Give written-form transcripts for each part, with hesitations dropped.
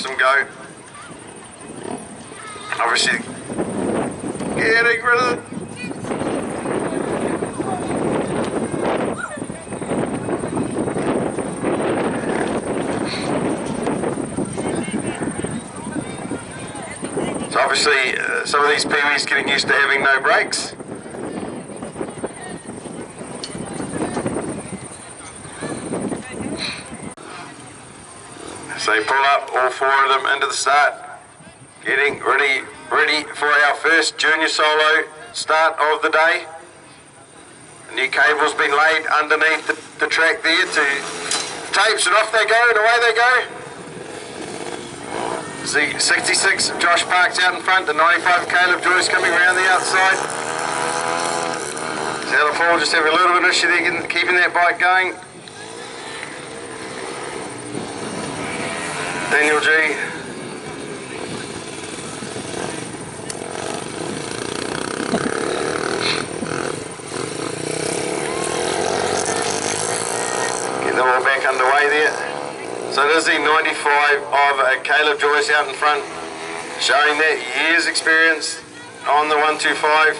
watch them go. Obviously, getting rid of it. So obviously, some of these peewees getting used to having no brakes. So they pull up, all four of them into the start, getting ready for our first junior solo start of the day. A new cable's been laid underneath the track there to tapes, and off they go, and away they go. The 66 Josh Parks out in front, the 95 Caleb Joyce coming around the outside. South Fall just have a little bit of issue there keeping that bike going. Daniel G. Get them all back underway there. So there's the 95 of Caleb Joyce out in front, showing that year's experience on the 125.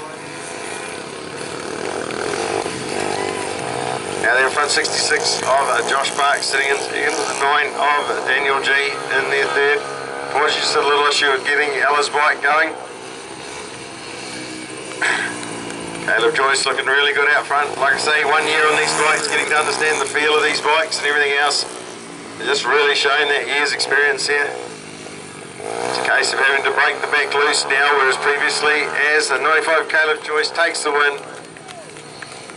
Now they're in front 66 of Josh Parks sitting into the 9 of Daniel G in their third. Unfortunately, just a little issue with getting Ella's bike going. Caleb Joyce looking really good out front. Like I say, 1 year on these bikes, getting to understand the feel of these bikes and everything else. They're just really showing that year's experience here. It's a case of having to break the back loose now, whereas previously, as the 95 Caleb Joyce takes the win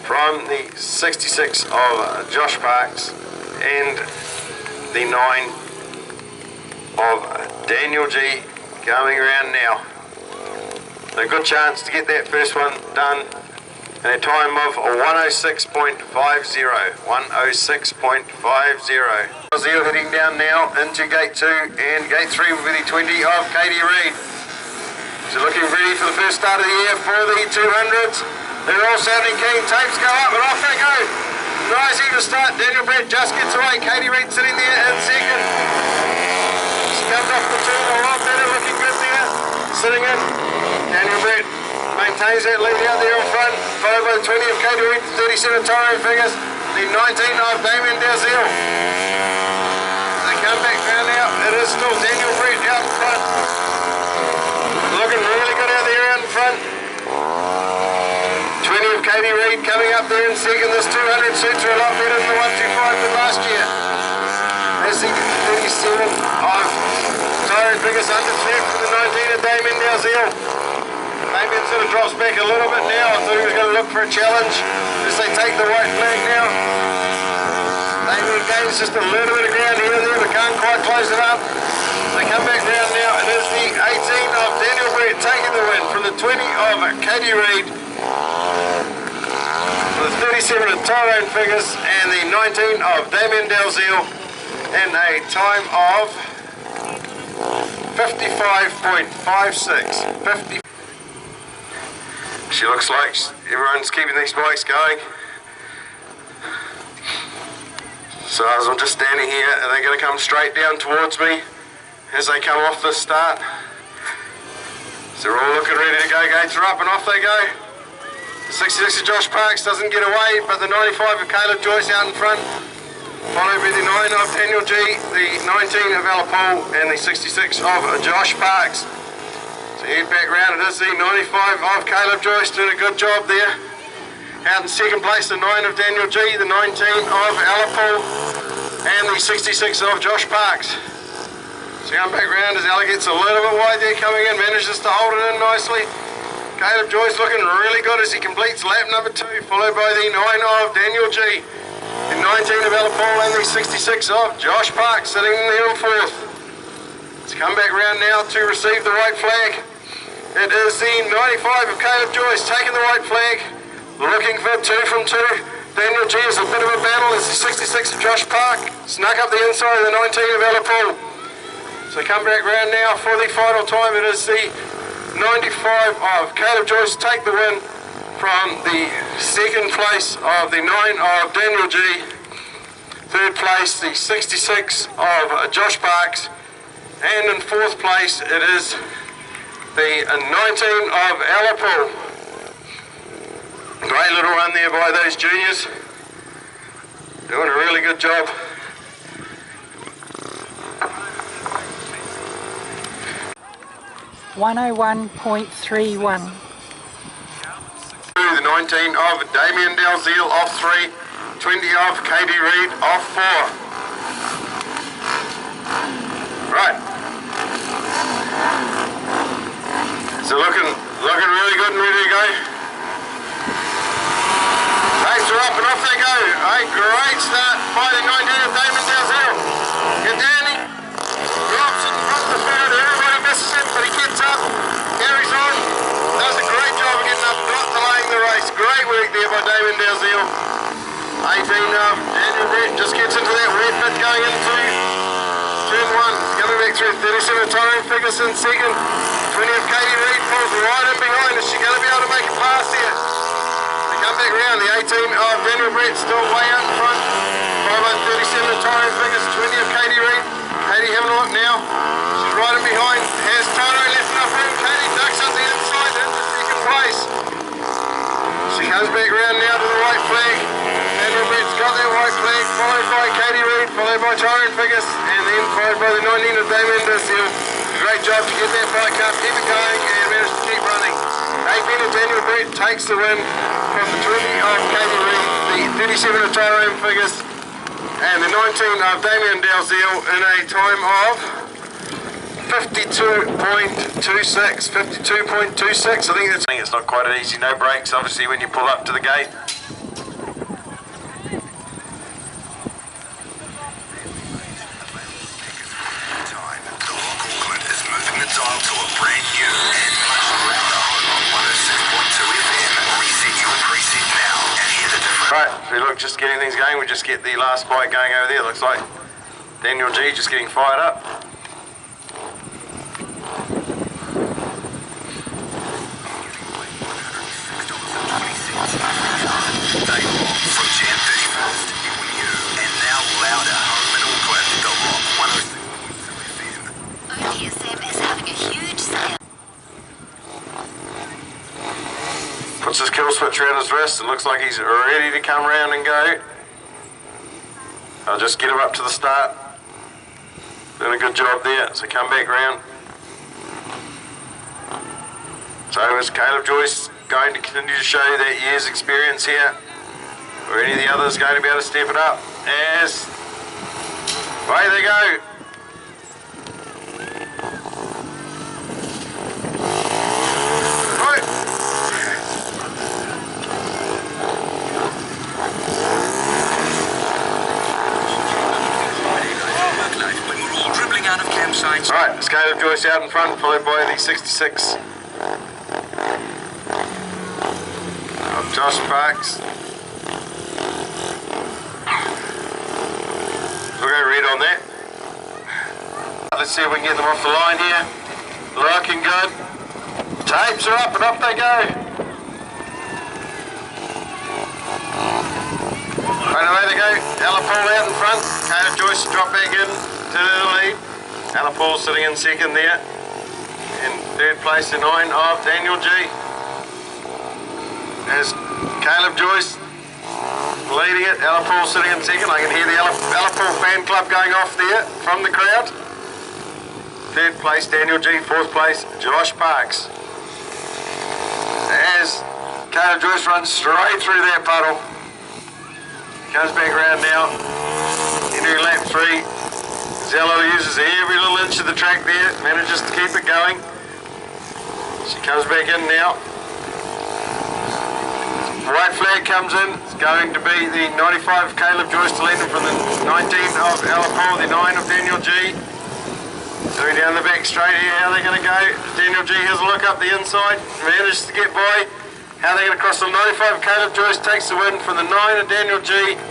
from the 66 of Josh Parks and the 9 of Daniel G coming around now. A good chance to get that first one done in a time of 106.50. 106.50. Zero heading down now into gate 2, and gate 3 will be the 20 of Katie Reid. So looking ready for the first start of the year for the 200s. They're all sounding keen. Tapes go up and off they go. Nice even start. Daniel Brett just gets away. Katie Reid sitting there in second. She comes off the turn a lot better, looking good there. Sitting in. Daniel Brett maintains that lead out there in front, followed by the 20 of Katie Reid, 37 Tyrone Fingers, the 19 of Damien Dalziel. They come back round now. It is still Daniel Brett out in front. Looking really good out there out in front. 20 of Katie Reid coming up there in second. This 200 suits her a lot better than the 125 than last year. As the 37 of Tyrone Fingers under threat for the 19 of Damien Dalziel. Damien sort of drops back a little bit now. I thought he was going to look for a challenge as they take the white flag now. Damien gains just a little bit of ground here and there, but can't quite close it up. They come back round now. It is the 18 of Daniel Brett taking the win from the 20 of Katie Reid, for the 37 of Tyrone Fingers, and the 19 of Damien Dalziel, in a time of 55.56. She looks like everyone's keeping these bikes going. So as I'm just standing here, and they're going to come straight down towards me as they come off the start. So they're all looking ready to go. Gates are up and off they go. The 66 of Josh Parks doesn't get away, but the 95 of Caleb Joyce out in front, followed by the 9 of Daniel G, the 19 of Ella Paul, and the 66 of Josh Parks. So head back round, it is the 95 of Caleb Joyce doing a good job there. Out in second place, the 9 of Daniel G, the 19 of Ella Paul, and the 66 of Josh Parks. So come back round as Ella gets a little bit wide there coming in, manages to hold it in nicely. Caleb Joyce looking really good as he completes lap number 2, followed by the 9 of Daniel G, the 19 of Ella Paul, and the 66 of Josh Parks sitting there in fourth. So come back round now to receive the white flag. It is the 95 of Caleb Joyce taking the white flag, looking for 2 from 2. Daniel G is a bit of a battle as the 66 of Josh Park snuck up the inside of the 19 of Ella Paul. So come back round now for the final time. It is the 95 of Caleb Joyce take the win from the second place of the 9 of Daniel G. Third place, the 66 of Josh Parks. And in fourth place, it is the 19 of Alipool. Great little run there by those juniors. Doing a really good job. .31. The 19 of Damien Dalziel off 3, 20 of Katie Reid off 4. Right. So looking really good and ready to go. Rates are up and off they go. A great start by the 19 of Damien Dalziel. Get Danny. Drops in front of the field. Everybody misses him, but he gets up. Carries on. Does a great job of getting up, not delaying the race. Great work there by Damien Dalziel. 18 of Daniel Brett just gets into that red bit going into turn 1. Coming back through 37 of Tyrone Ferguson second. 20 of Katie Reid pulls right in behind. Is she going to be able to make a pass here? They come back round. The 18 of Daniel Brett still way out in front. Followed by 37 of Tyrone Ferguson. 20 of Katie Reid. Katie having a look now. She's right in behind. Has Tyrone left enough room? Katie ducks on the inside into second place. She comes back round now to the white flag. Daniel Brett's got that white flag, followed by Katie Reid, followed by Tyrone Fergus, and then followed by the 19 of Damien Dalziel. Great job to get that bike up, keep it going, and manage to keep running. 18 of Daniel Brett takes the win from the 20 of Katie Reid, the 37 of Tyrone Fergus, and the 19 of Damien Dalziel in a time of 52.26. 52.26. I think it's not quite an easy, no brakes obviously when you pull up to the gate. Right, we look just getting things going. We just get the last bike going over there. Looks like Daniel G just getting fired up. Puts his kill switch around his wrist and looks like he's ready to come around and go. I'll just get him up to the start. Doing a good job there, so come back round. So is Caleb Joyce going to continue to show that year's experience here? Or any of the others going to be able to step it up? As away they go. Alright, it's Caleb Joyce out in front, followed by the 66 of Josh Parks. We'll go red on that. Let's see if we can get them off the line here. Looking good. Tapes are up and off they go. Right away they go. Alipool out in front. Caleb Joyce drop back in to the lead. Alipool sitting in second there. In third place, the 9 of Daniel G. There's Caleb Joyce leading it. Alipool sitting in second. I can hear the Alipool fan club going off there from the crowd. Third place, Daniel G. Fourth place, Josh Parks. As Caleb Joyce runs straight through that puddle. Comes back round now. Entering lap 3. Zello uses every little inch of the track there, manages to keep it going. She comes back in now. White flag comes in. It's going to be the 95 of Caleb Joyce to lead them from the 19 of Alipool, the 9 of Daniel G. Going down the back straight here, how are they going to go? Daniel G has a look up the inside, manages to get by. How are they going to cross the 95 of Caleb Joyce, takes the win from the 9 of Daniel G,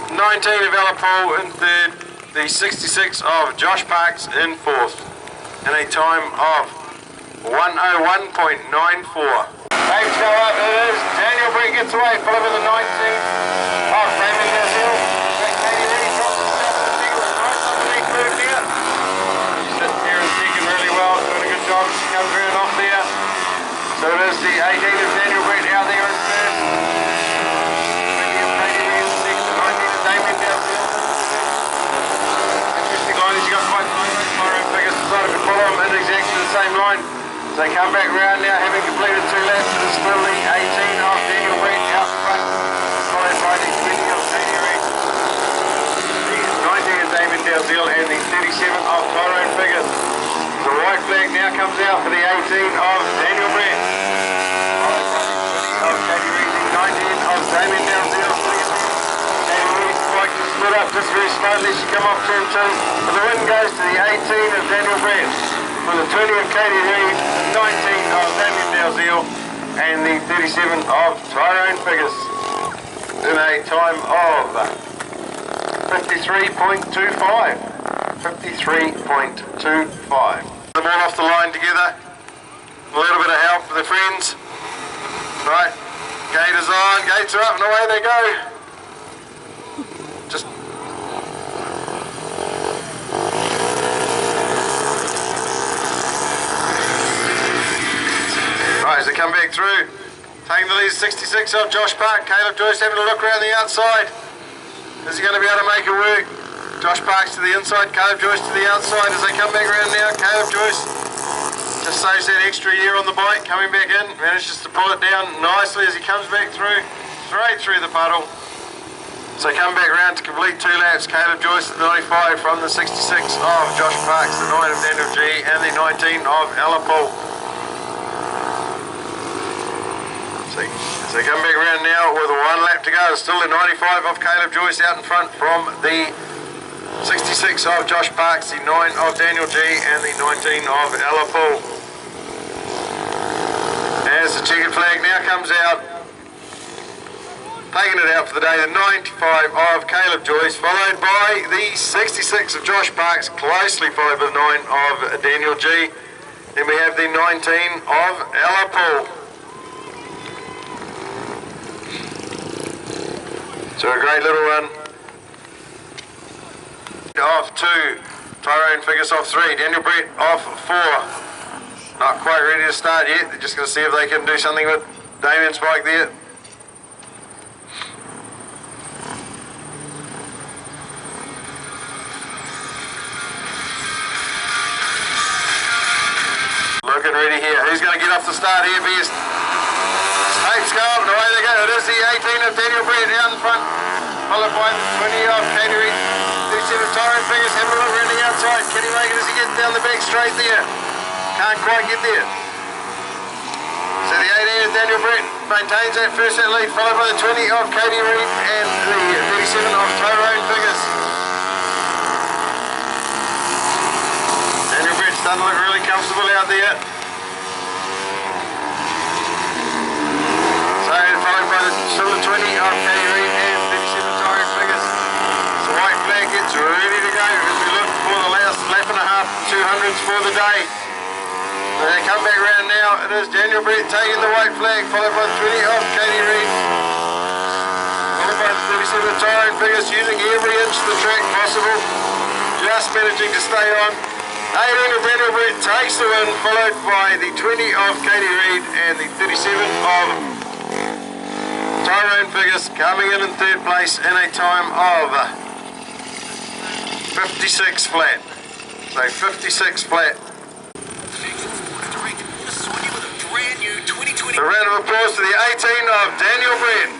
19 of Alipool in third. The 66 of Josh Parks in fourth, in a time of 101.94. Waves go up, it is. Daniel Brett gets away, followed by the 19 of Damien Dalziel. Katie Reid drops the step, the figure is nice underneath third here. She's sitting here obviously comes around off there. So it is the 18 of Daniel Brett out there in first. 20 of Katie Reed in second. 19 of Damien Dowsell. Interesting line as you got quite Tyrone Figures decided to follow him in exactly the same line. So they come back round now, having completed 2 laps. It is still the 18 of Daniel Brett out front, followed by the 20 of Katie Reed. The 19 of Damien Dowsell and the 37 of Tyrone Figures. The white flag now comes out for the 18 of Daniel Brett. Followed by the 20 of Katie Reed, the 19 of Damien Dowsell. Katie Reed like to split up just very slightly. She come off turn 2. But the win goes to the 18 of Daniel Brett. For the 20 of Katie Reed, 19 of Damien Dowsell, and the 37 of Tyrone Figures. In a time of 53.25. 53.25. Them all off the line together. A little bit of help for the friends. Right, gate is on, gates are up and away they go. Just right, as they come back through. Taking the lead 66 of Josh Park. Caleb Joyce having a look around the outside. Is he going to be able to make it work? Josh Parks to the inside, Caleb Joyce to the outside as they come back around now. Caleb Joyce just saves that extra year on the bike, coming back in, manages to pull it down nicely as he comes back through, straight through the puddle. So come back around to complete 2 laps. Caleb Joyce the 95 from the 66 of Josh Parks, the 9 of Daniel G and the 19 of Ella Paul. So they come back around now with 1 lap to go. Still the 95 of Caleb Joyce out in front from the 66 of Josh Parks, the 9 of Daniel G and the 19 of Ella Paul. As the checkered flag now comes out, taking it out for the day, the 95 of Caleb Joyce, followed by the 66 of Josh Parks, closely followed by the 9 of Daniel G. Then we have the 19 of Ella Paul. So a great little run. Off 2, Tyrone Figures off 3, Daniel Brett off 4. Not quite ready to start yet, they're just going to see if they can do something with Damien's bike there. Looking ready here, who's going to get off the start here best? Snakes go up and away they go, it is the 18 of Daniel Brett out in front, followed by the 20 of Katie Reed. 37 of Tyrone Figures, having a look around the outside. Kenny Reagan as he gets down the back straight there. Can't quite get there. So the 18 of Daniel Brett maintains that first set lead, followed by the 20 of Katie Reed and the 37 of Tyrone Figures. Daniel Brett's starting to look really comfortable out there. So followed by the 20 of Katie Reed and 37 of Tyrone Figures. The white flag gets ready to go as we look for the last lap and a half, 200s for the day. So they come back around now. It is Daniel Brett taking the white flag, followed by the 20 of Katie Reed. Followed by the 37 of Tyrone Figures, using every inch of the track possible, just managing to stay on. 18 of Daniel Brett takes the win, followed by the 20 of Katie Reed and the 37 of Tyrone Figures coming in 3rd place in a time of 56 flat. So 56 flat. A round of applause to the 18 of Daniel Brett.